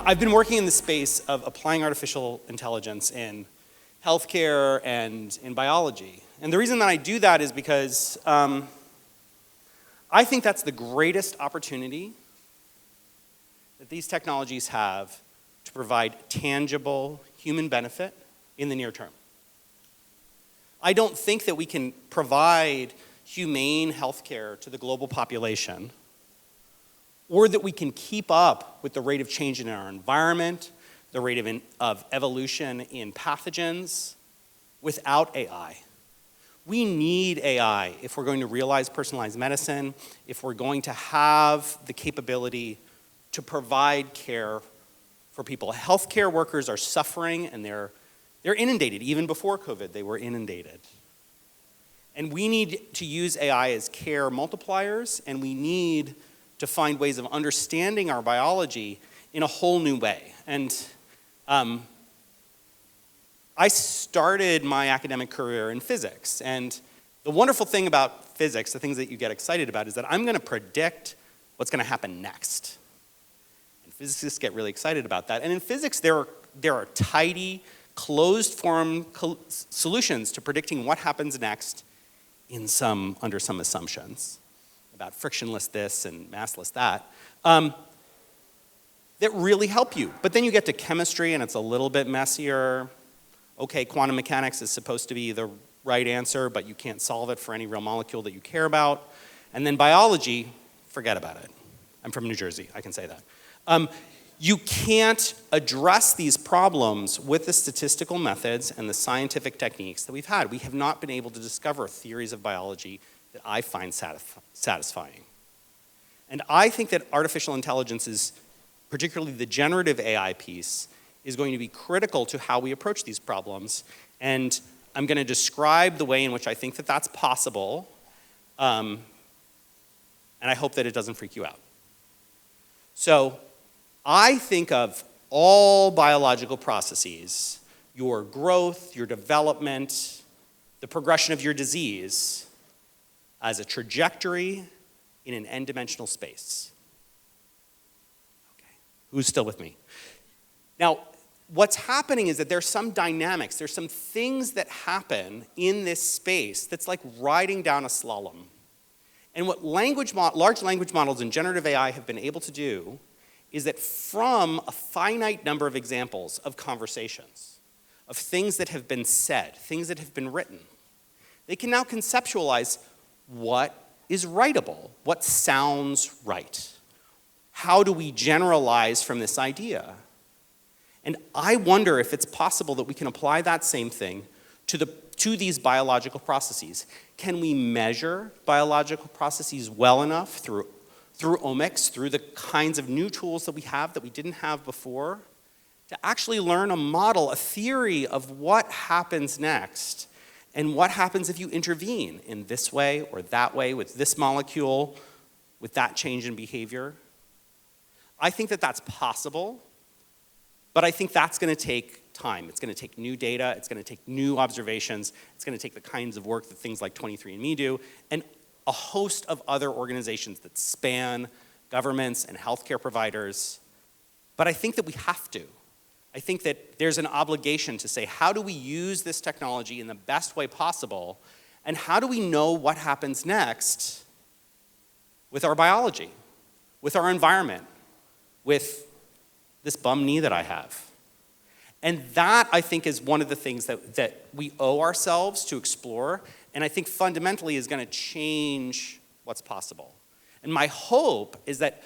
I've been working in the space of applying artificial intelligence in healthcare and in biology. And the reason that I do that is because I think that's the greatest opportunity that these technologies have to provide tangible human benefit in the near term. I don't think that we can provide humane healthcare to the global population, or that we can keep up with the rate of change in our environment, the rate of evolution in pathogens, without AI. We need AI if we're going to realize personalized medicine, if we're going to have the capability to provide care for people. Healthcare workers are suffering and they're inundated. Even before COVID, they were inundated. And we need to use AI as care multipliers, and we need to find ways of understanding our biology in a whole new way. And I started my academic career in physics, and the wonderful thing about physics, the things that you get excited about, is that I'm going to predict what's going to happen next. And physicists get really excited about that. And in physics, there are tidy, closed-form solutions to predicting what happens next under some assumptions about frictionless this and massless that, that really help you. But then you get to chemistry and it's a little bit messier. Okay, quantum mechanics is supposed to be the right answer, but you can't solve it for any real molecule that you care about. And then biology, forget about it. I'm from New Jersey, I can say that. You can't address these problems with the statistical methods and the scientific techniques that we've had. We have not been able to discover theories of biology that I find satisfying. And I think that artificial intelligence is, particularly the generative AI piece, is going to be critical to how we approach these problems. And I'm going to describe the way in which I think that that's possible, and I hope that it doesn't freak you out. So I think of all biological processes, your growth, your development, the progression of your disease, as a trajectory in an n-dimensional space. Okay, who's still with me? Now, what's happening is that there's some dynamics, there's some things that happen in this space that's like riding down a slalom. And what large language models and generative AI have been able to do is that from a finite number of examples of conversations, of things that have been said, things that have been written, they can now conceptualize what is writable, what sounds right. How do we generalize from this idea? And I wonder if it's possible that we can apply that same thing to these biological processes. Can we measure biological processes well enough through omics, through the kinds of new tools that we have that we didn't have before, to actually learn a model, a theory of what happens next and what happens if you intervene in this way or that way with this molecule, with that change in behavior? I think that that's possible, but I think that's going to take time. It's going to take new data. It's going to take new observations. It's going to take the kinds of work that things like 23andMe do, and a host of other organizations that span governments and healthcare providers. But I think that we have to. I think that there's an obligation to say, how do we use this technology in the best way possible, and how do we know what happens next with our biology, with our environment, with this bum knee that I have? And that, I think, is one of the things that we owe ourselves to explore, and I think fundamentally is going to change what's possible. And my hope is that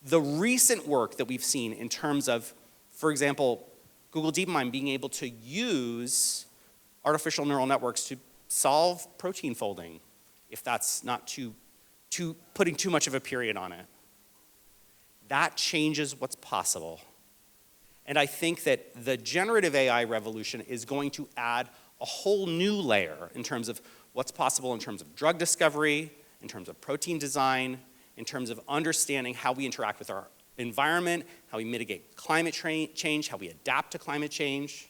the recent work that we've seen in terms of, for example, Google DeepMind being able to use artificial neural networks to solve protein folding, if that's not putting too much of a period on it, that changes what's possible. And I think that the generative AI revolution is going to add a whole new layer in terms of what's possible in terms of drug discovery, in terms of protein design, in terms of understanding how we interact with our environment, how we mitigate climate change, how we adapt to climate change.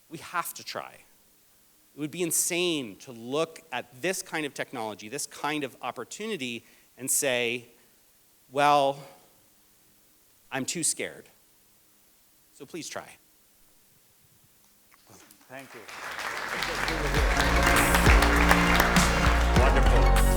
We have to try. It would be insane to look at this kind of technology, this kind of opportunity, and say, well, I'm too scared. So please try. Thank you. Wonderful.